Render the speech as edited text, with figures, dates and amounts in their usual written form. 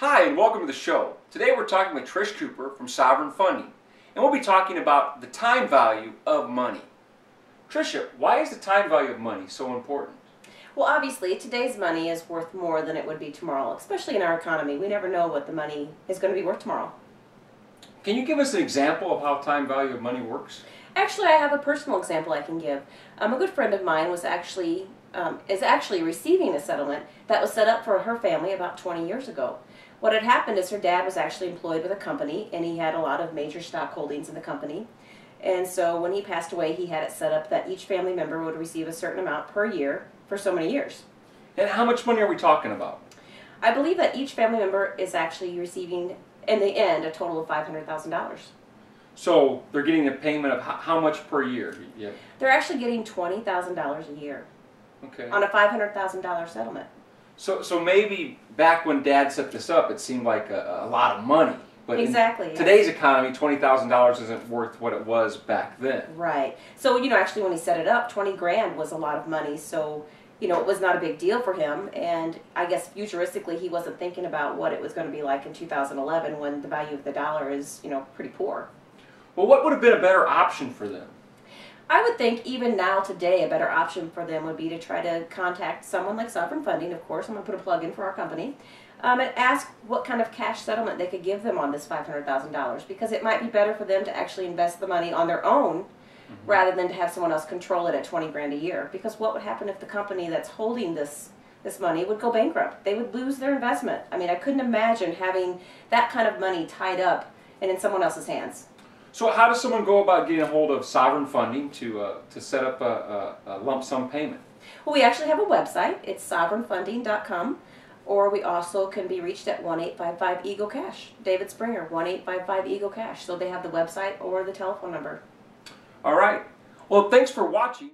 Hi, and welcome to the show. Today we're talking with Trish Cooper from Sovereign Funding, and we'll be talking about the time value of money. Tricia, why is the time value of money so important? Well, obviously, today's money is worth more than it would be tomorrow, especially in our economy. We never know what the money is going to be worth tomorrow. Can you give us an example of how time value of money works? Actually, I have a personal example I can give. A good friend of mine is actually receiving a settlement that was set up for her family about 20 years ago. What had happened is her dad was actually employed with a company, and he had a lot of major stock holdings in the company. And so when he passed away, he had it set up that each family member would receive a certain amount per year for so many years. And how much money are we talking about? I believe that each family member is actually receiving, in the end, a total of $500,000. So they're getting a payment of how much per year? Yeah. They're actually getting $20,000 a year. Okay. On a $500,000 settlement. So maybe back when Dad set this up, it seemed like a lot of money. But exactly. In today's economy, $20,000 isn't worth what it was back then. Right. So, actually when he set it up, 20 grand was a lot of money. So, it was not a big deal for him. And I guess futuristically, he wasn't thinking about what it was going to be like in 2011 when the value of the dollar is, pretty poor. Well, what would have been a better option for them? I would think even now today a better option for them would be to try to contact someone like Sovereign Funding, of course. I'm going to put a plug in for our company. And ask what kind of cash settlement they could give them on this $500,000, because it might be better for them to actually invest the money on their own rather than to have someone else control it at 20 grand a year. Because what would happen if the company that's holding this money would go bankrupt? They would lose their investment. I mean, I couldn't imagine having that kind of money tied up and in someone else's hands. So how does someone go about getting a hold of Sovereign Funding to set up a lump sum payment? Well, we actually have a website. It's sovereignfunding.com. Or we also can be reached at 1-855-EAGLE-CASH. David Springer, 1-855-EAGLE-CASH. So they have the website or the telephone number. All right. Well, thanks for watching.